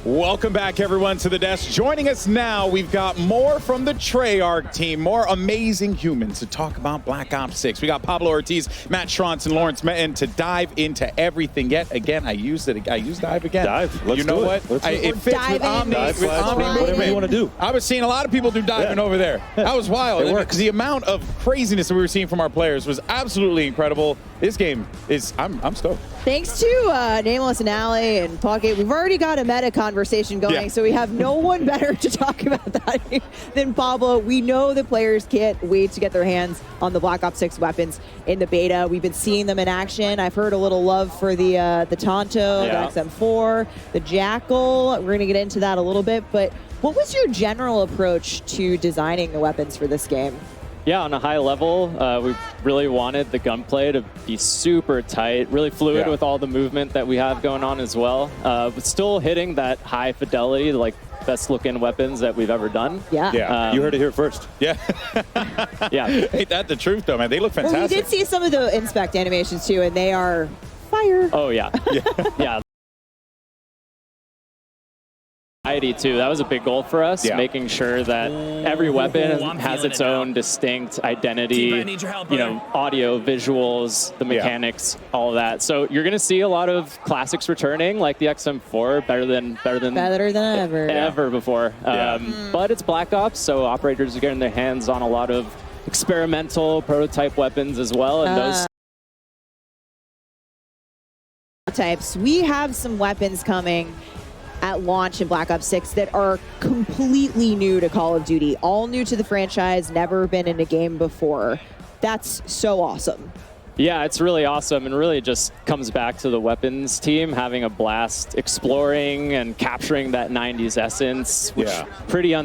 Welcome back, everyone, to the desk. Joining us now, we've got more from the Treyarch team, more amazing humans to talk about Black Ops 6. We got Pablo Ortiz, Matt Schrontz, and Lawrence Metten to dive into everything. Yet again, I used dive again. Dive. Let's you know do what? it It fits with Omni. Whatever you want to do. I was seeing a lot of people do diving over there. That was wild. It works. The amount of craziness that we were seeing from our players was absolutely incredible. This game is, I'm stoked. Thanks to Nameless and Alley and Pocket, we've already got a meta conversation going, so we have no one better to talk about that than Pablo. We know the players can't wait to get their hands on the Black Ops 6 weapons in the beta. We've been seeing them in action. I've heard a little love for the Tonto, the XM4, the Jackal. We're going to get into that a little bit, but what was your general approach to designing the weapons for this game? Yeah, on a high level, we really wanted the gunplay to be super tight, really fluid with all the movement that we have going on as well. But still hitting that high fidelity, like best looking weapons that we've ever done. Yeah. You heard it here first. Yeah. Yeah. Ain't that the truth, though, man? They look fantastic. Well, we did see some of the inspect animations, too, and they are fire. Oh, yeah. Yeah. Too. That was a big goal for us, making sure that every weapon has its own distinct identity, audio, visuals, the mechanics, all of that. So you're going to see a lot of classics returning, like the XM4, better than ever before. But it's Black Ops, so operators are getting their hands on a lot of experimental prototype weapons as well, and those types. We have some weapons coming at launch in Black Ops 6 that are completely new to Call of Duty, all new to the franchise, never been in a game before. That's so awesome. Yeah, it's really awesome, and really just comes back to the weapons team having a blast exploring and capturing that 90s essence, which is pretty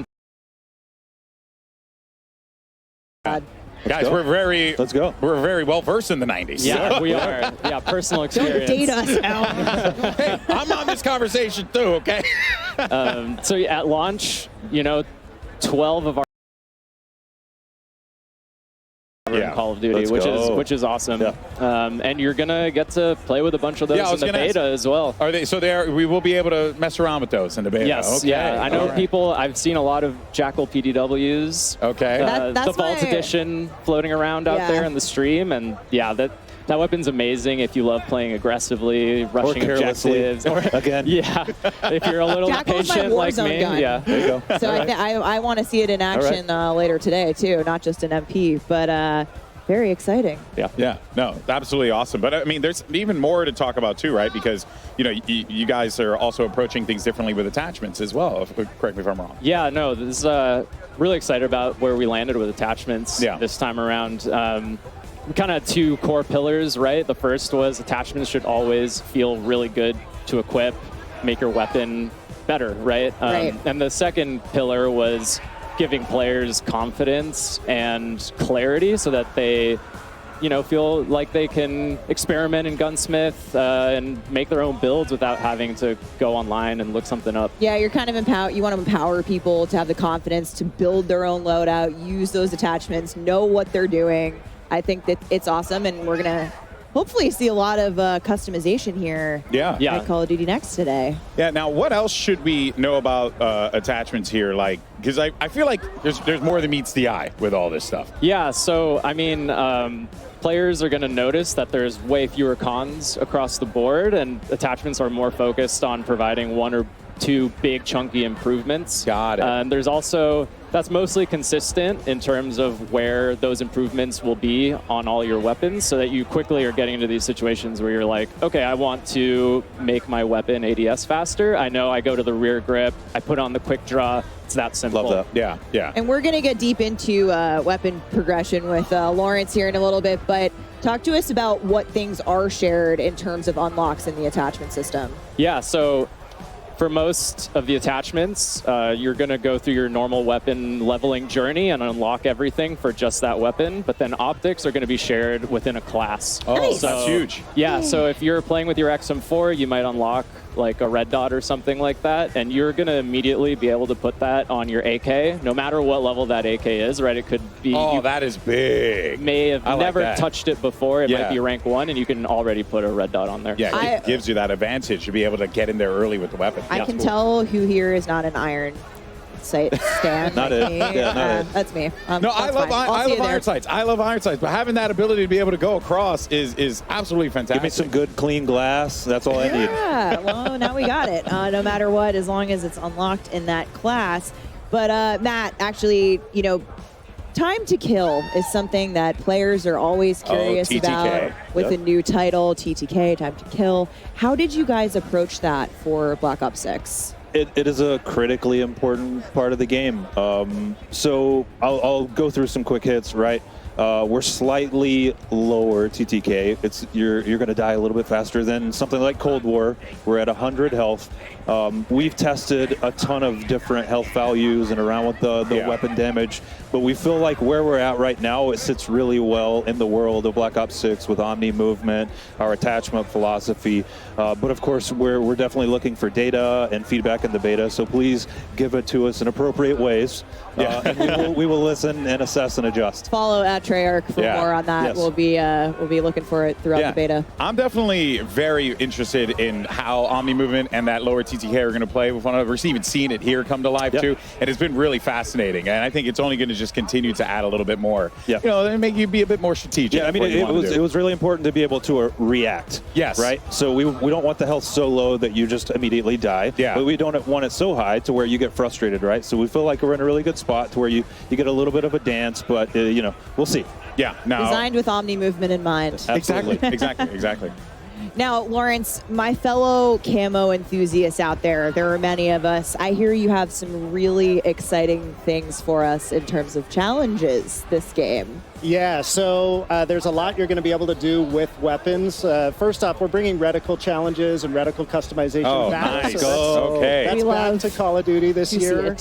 Guys, we're very well versed in the 90s. Yeah, we are. Yeah, personal experience. Don't date us, Al. Hey, I'm on this conversation too, okay? So at launch, 12 of our in Call of Duty, which is awesome. And you're gonna get to play with a bunch of those in the beta as well. Are they? So we will be able to mess around with those in the beta. Yes, I know people. I've seen a lot of Jackal PDWs. Okay, the Vault Edition floating around out there in the stream, and that weapon's amazing if you love playing aggressively, rushing objectives. Again. Yeah, if you're a little impatient like me. Gun. Yeah, there you go. So I want to see it in action later today too, not just in MP, but very exciting. Yeah, no, absolutely awesome. But I mean, there's even more to talk about too, right? Because you guys are also approaching things differently with attachments as well. Correct me if I'm wrong. Yeah, no, this is really excited about where we landed with attachments this time around. Kind of two core pillars, right? The first was attachments should always feel really good to equip, make your weapon better, right? And the second pillar was giving players confidence and clarity so that they, feel like they can experiment in gunsmith and make their own builds without having to go online and look something up. Yeah, you're kind of you want to empower people to have the confidence to build their own loadout, use those attachments, know what they're doing. I think that it's awesome, and we're going to hopefully see a lot of customization here at Call of Duty Next today. Yeah, now what else should we know about attachments here? Like, because I feel like there's more than meets the eye with all this stuff. Yeah, so, I mean, players are going to notice that there's way fewer cons across the board, and attachments are more focused on providing one or two big chunky improvements. Got it. There's also, that's mostly consistent in terms of where those improvements will be on all your weapons, so that you quickly are getting into these situations where you're like, okay, I want to make my weapon ADS faster. I know I go to the rear grip, I put on the quick draw. It's that simple. Love that. Yeah. And we're going to get deep into weapon progression with Lawrence here in a little bit, but talk to us about what things are shared in terms of unlocks in the attachment system. Yeah, so for most of the attachments, you're going to go through your normal weapon leveling journey and unlock everything for just that weapon, but then optics are going to be shared within a class. Oh, nice. That's huge. Yeah, so if you're playing with your XM4, you might unlock like a red dot or something like that, and you're going to immediately be able to put that on your AK, no matter what level that AK is, right? It could be... Oh, that is big. May have never that. touched it before. It might be rank 1, and you can already put a red dot on there. Yeah, it gives you that advantage to be able to get in there early with the weapon. I can tell who here is not an iron sight stand. Not like it. me. Yeah, not it. That's me. No, I love iron sights. I love iron sights, but having that ability to be able to go across is absolutely fantastic. Give me some good, clean glass. That's all I need. Yeah, well, now we got it. No matter what, as long as it's unlocked in that class. But Matt, actually, you know, time to kill is something that players are always curious about with a new title, TTK, time to kill. How did you guys approach that for Black Ops 6? It is a critically important part of the game. So I'll go through some quick hits, right? We're slightly lower TTK. You're going to die a little bit faster than something like Cold War. We're at 100 health. We've tested a ton of different health values and around with the weapon damage, but we feel like where we're at right now, it sits really well in the world of Black Ops 6 with Omni movement, our attachment philosophy. But of course, we're definitely looking for data and feedback in the beta, so please give it to us in appropriate ways. And we will listen and assess and adjust. Follow at Treyarch for more on that. Yes. We'll be looking for it throughout the beta. I'm definitely very interested in how Omni movement and that lower TTK are going to play with one another. We've even seen it here come to life too, and it's been really fascinating. And I think it's only going to just continue to add a little bit more. You know, and make you be a bit more strategic. Yeah, I mean, it was really important to be able to react. Yes. Right. So we don't want the health so low that you just immediately die. Yeah. But we don't want it so high to where you get frustrated, right? So we feel like we're in a really good spot to where you get a little bit of a dance, but you know, we'll see. Yeah. Now, designed with Omni movement in mind. Absolutely. Exactly. Now, Lawrence, my fellow camo enthusiasts out there are many of us. I hear you have some really exciting things for us in terms of challenges this game. Yeah, so there's a lot you're going to be able to do with weapons. First off, we're bringing reticle challenges and reticle customization back. Nice. So that's back to Call of Duty this year.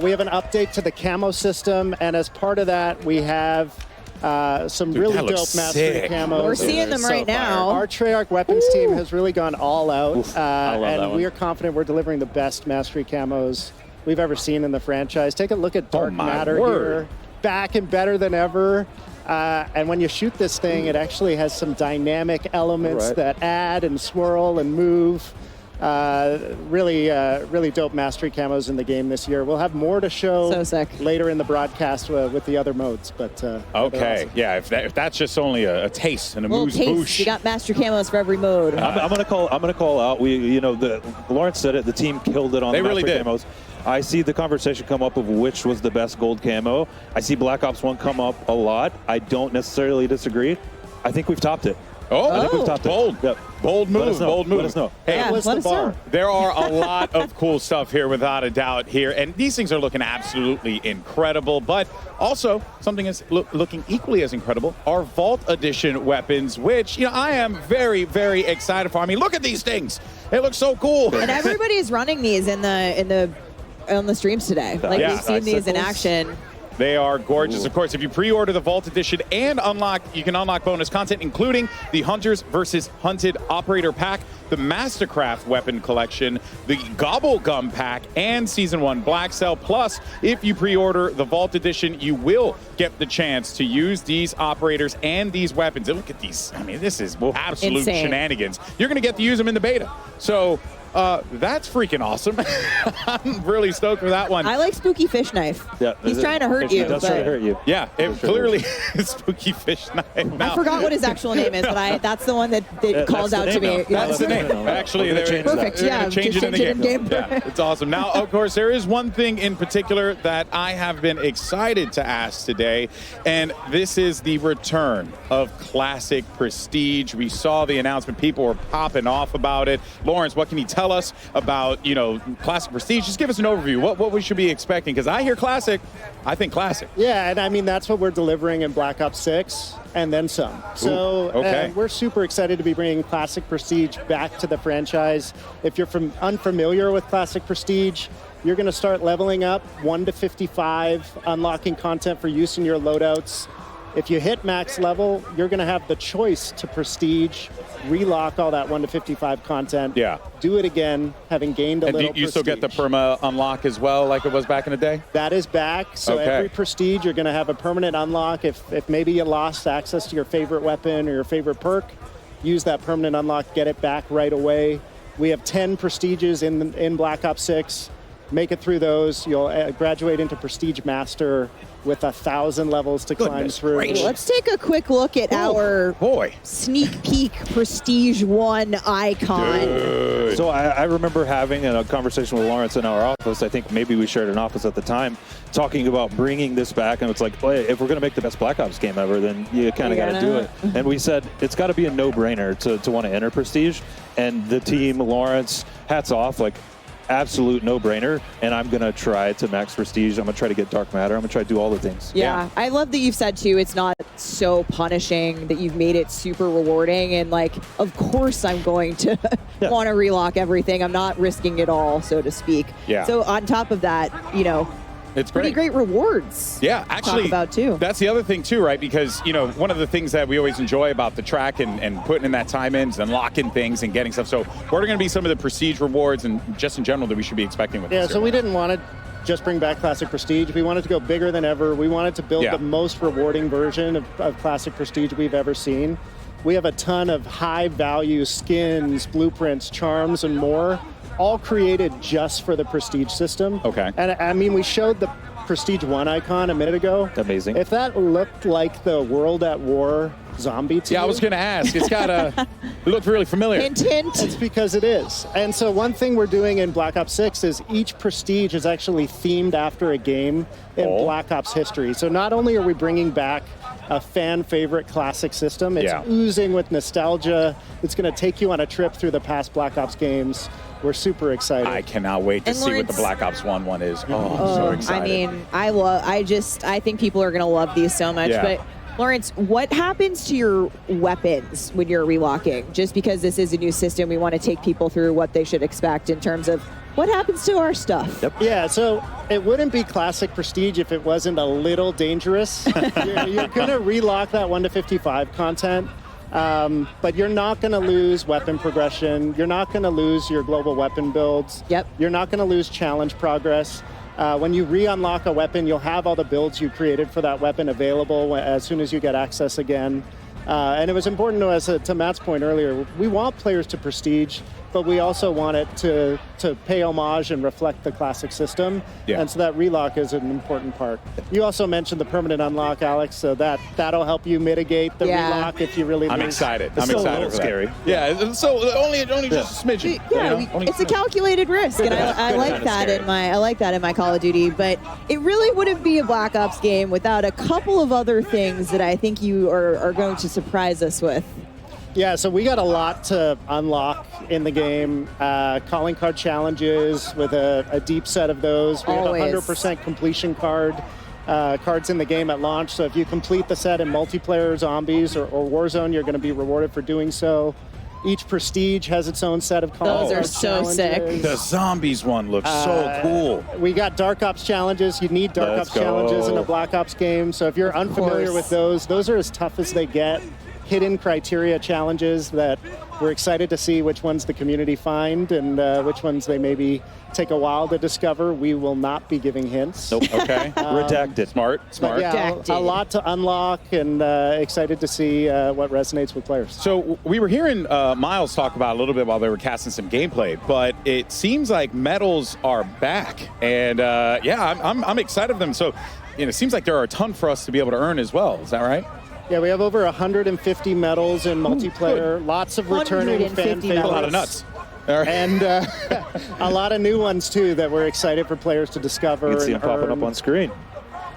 We have an update to the camo system, and as part of that, we have some really dope mastery camos. We're seeing them right now. Our Treyarch weapons team has really gone all out, and we are confident we're delivering the best mastery camos we've ever seen in the franchise. Take a look at Dark Matter here. Back and better than ever. And when you shoot this thing, it actually has some dynamic elements that add and swirl and move. Really dope mastery camos in the game this year. We'll have more to show later in the broadcast with the other modes. But okay, yeah. If that's just only a taste and a moose. You got mastery camos for every mode. I'm gonna call out. Lawrence said it. The team killed it on the mastery camos. I see the conversation come up of which was the best gold camo. I see Black Ops 1 come up a lot. I don't necessarily disagree. I think we've topped it. I think we've topped bold. it. Yep. Bold move. Bold move. Let us know. Hey, let us know. There are a lot of cool stuff here, without a doubt here. And these things are looking absolutely incredible. But also, something is looking equally as incredible are Vault Edition weapons, which, I am very, very excited for. I mean, look at these things. They look so cool. And everybody's running these on the streams today. Like, we've seen these in action. They are gorgeous. Of course, if you pre-order the Vault Edition and you can unlock bonus content, including the Hunters versus Hunted Operator Pack, the Mastercraft Weapon Collection, the Gobble Gum Pack, and Season 1 Black Cell. Plus, if you pre-order the Vault Edition, you will get the chance to use these operators and these weapons. And look at these. I mean, this is absolute shenanigans. You're going to get to use them in the beta. So that's freaking awesome. I'm really stoked for that one. I like Spooky Fish Knife. Yeah, he's trying to hurt you. He does try to hurt you. Yeah, it clearly is Spooky Fish Knife. I forgot what his actual name is, but that's the one that calls out to me. That's the name. Actually, they're perfect. They're change it in the game. Yeah, it's awesome. Now, of course, there is one thing in particular that I have been excited to ask today, and this is the return of Classic Prestige. We saw the announcement. People were popping off about it. Lawrence, what can you tell us about, Classic Prestige? Just give us an overview. What we should be expecting, because I hear Classic, I think Classic. Yeah, and I mean, that's what we're delivering in Black Ops 6 and then some. So we're super excited to be bringing Classic Prestige back to the franchise. If you're unfamiliar with Classic Prestige, you're going to start leveling up 1 to 55, unlocking content for use in your loadouts. If you hit max level, you're going to have the choice to prestige, relock all that 1 to 55 content. Yeah. Do it again, having gained a little And you prestige. still get the perma unlock as well, like it was back in the day? That is back. So Okay. every prestige, you're going to have a permanent unlock. If maybe you lost access to your favorite weapon or your favorite perk, use that permanent unlock, get it back right away. We have 10 prestiges in Black Ops 6. Make it through those. You'll graduate into Prestige Master with 1,000 levels to climb through. gracious. Let's take a quick look at our Boy. sneak peek Prestige 1 icon. So I remember having a conversation with Lawrence in our office. I think maybe we shared an office at the time, talking about bringing this back. And it's like, well, if we're going to make the best Black Ops game ever, then you kind of got to do it. And we said it's got to be a no-brainer to want to enter Prestige. And the team, Lawrence, hats off, like, absolute no-brainer, and I'm going to try to max prestige. I'm going to try to get dark matter. I'm going to try to do all the things. Yeah, I love that you've said, too, it's not so punishing, that you've made it super rewarding. And, like, of course I'm going to want to relock everything. I'm not risking it all, so to speak. Yeah. So on top of that, you know, It's pretty great rewards. Yeah, to actually, talk about too. That's the other thing too, right? Because, you know, one of the things that we always enjoy about the track and putting in that time in is unlocking things and getting stuff. So what are going to be some of the prestige rewards and just in general that we should be expecting with this? Yeah, so we didn't want to just bring back Classic Prestige. We wanted to go bigger than ever. We wanted to build the most rewarding version of Classic Prestige we've ever seen. We have a ton of high-value skins, blueprints, charms, and more, all created just for the Prestige system. Okay. And I mean, we showed the Prestige 1 icon a minute ago. Amazing. If that looked like the World at War zombie to you, I was going to ask. It's got it looked really familiar. Hint, hint. it's because it is. And so one thing we're doing in Black Ops 6 is each prestige is actually themed after a game in Black Ops history. So not only are we bringing back a fan favorite classic system, it's oozing with nostalgia. It's going to take you on a trip through the past Black Ops games. We're super excited. I cannot wait to see what the Black Ops 1 is. Oh, I'm so excited. I mean, I think people are going to love these so much. Yeah. But Lawrence, what happens to your weapons when you're relocking? Just because this is a new system, we want to take people through what they should expect in terms of what happens to our stuff. Yeah, so it wouldn't be Classic Prestige if it wasn't a little dangerous. You're going to relock that 1 to 55 content. But you're not going to lose weapon progression. You're not going to lose your global weapon builds. Yep. You're not going to lose challenge progress. When you re-unlock a weapon, you'll have all the builds you created for that weapon available as soon as you get access again. And it was important to us, to Matt's point earlier, we want players to prestige, but we also want it to pay homage and reflect the classic system. Yeah. And so that relock is an important part. You also mentioned the permanent unlock, Alex, so that'll help you mitigate the relock if you really I'm lose. excited. It's I'm still a excited little for that. scary. Yeah, so only just a smidgen. Yeah, Only it's a calculated risk, and I like that in my Call of Duty. But it really wouldn't be a Black Ops game without a couple of other things that I think you are going to surprise us with. Yeah, so we got a lot to unlock in the game. Calling card challenges with a deep set of those. We Always. have 100% completion cards in the game at launch. So if you complete the set in multiplayer, zombies, or Warzone, you're going to be rewarded for doing so. Each prestige has its own set of calling Those are card so sick. challenges. The zombies one looks so cool. We got Dark Ops challenges. You need Dark Let's Ops challenges in go. a Black Ops game. So if you're unfamiliar with those are as tough as they get. Hidden criteria challenges that we're excited to see which ones the community find and which ones they maybe take a while to discover. We will not be giving hints. Nope. Okay. Redacted. Smart. But yeah, a lot to unlock and excited to see what resonates with players. So we were hearing Miles talk about a little bit while they were casting some gameplay, but it seems like medals are back, and I'm excited for them. So it seems like there are a ton for us to be able to earn as well. Is that right? Yeah, we have over 150 medals in multiplayer. Lots of returning fan favorites. A lot of nuts. All right. And a lot of new ones too that we're excited for players to discover. You can see them and popping earn. up on screen.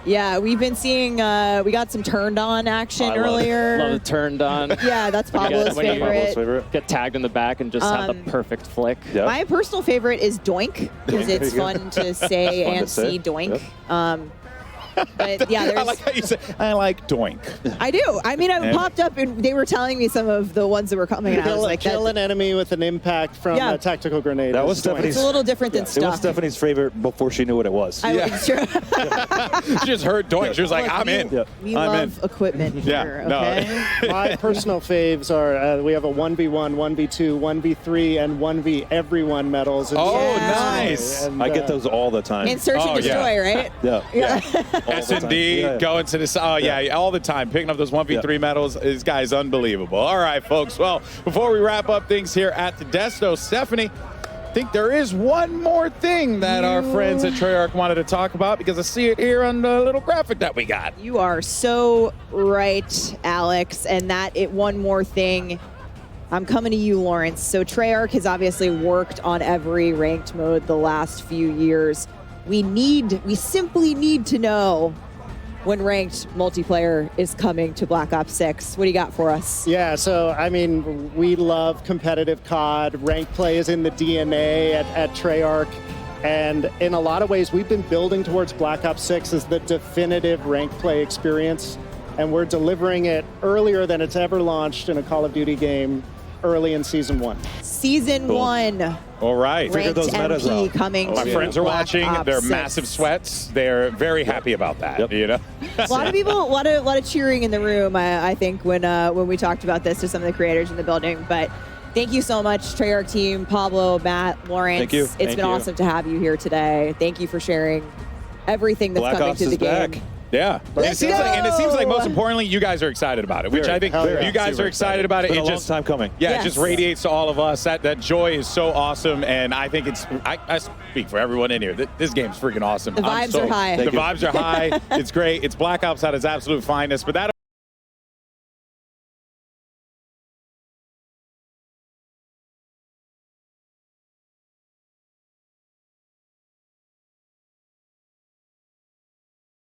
Yeah, we've been seeing, we got some turned on action earlier. Love the turned on. Yeah, that's Pablo's When you get favorite. Pablo's favorite. Get tagged in the back and just have the perfect flick. Yep. My personal favorite is Doink, because it's fun to say Fun to and say. see Doink. Yep. But yeah, I like how you say, I like doink. I do. I mean, I popped up and they were telling me some of the ones that were coming out. I was like, kill an enemy with an impact from a tactical grenade. That was Stephanie's. It's a little different than stuff. It was Stephanie's favorite before she knew what it was. Sure. She just heard doink. She was like, I'm in. We I'm love equipment here, okay? No. My personal faves are we have a 1v1, 1v2, 1v3, and 1v everyone medals. Nice. And, I get those all the time. And search and destroy, right? Yeah. S&D, going to this. Oh, yeah, all the time. Picking up those 1v3 medals. This guy's unbelievable. All right, folks. Well, before we wrap up things here at the Desto, Stephanie, I think there is one more thing that our friends at Treyarch wanted to talk about because I see it here on the little graphic that we got. You are so right, Alex. And one more thing. I'm coming to you, Lawrence. So Treyarch has obviously worked on every ranked mode the last few years. We simply need to know when ranked multiplayer is coming to Black Ops 6. What do you got for us? Yeah, so, I mean, we love competitive COD. Ranked play is in the DNA at Treyarch. And in a lot of ways, we've been building towards Black Ops 6 as the definitive ranked play experience. And we're delivering it earlier than it's ever launched in a Call of Duty game, early in Season 1. Season 1. All right. Ranked MP coming My to friends are Black watching. Ops They're 6. massive sweats. They're very happy about that. You know, A lot of people, a lot of cheering in the room. I think when we talked about this to some of the creators in the building. But thank you so much, Treyarch team, Pablo, Matt, Lawrence. Thank you. It's been awesome to have you here today. Thank you for sharing everything that's Black coming Ops to the is game. back. Yeah, and it seems like most importantly, you guys are excited about it, which I think you guys are excited about it. It's been a long time coming. Yeah, it just radiates to all of us. That joy is so awesome, and I think I speak for everyone in here. This game's freaking awesome. The vibes are high. The vibes are high. It's great. It's Black Ops at its absolute finest, but that.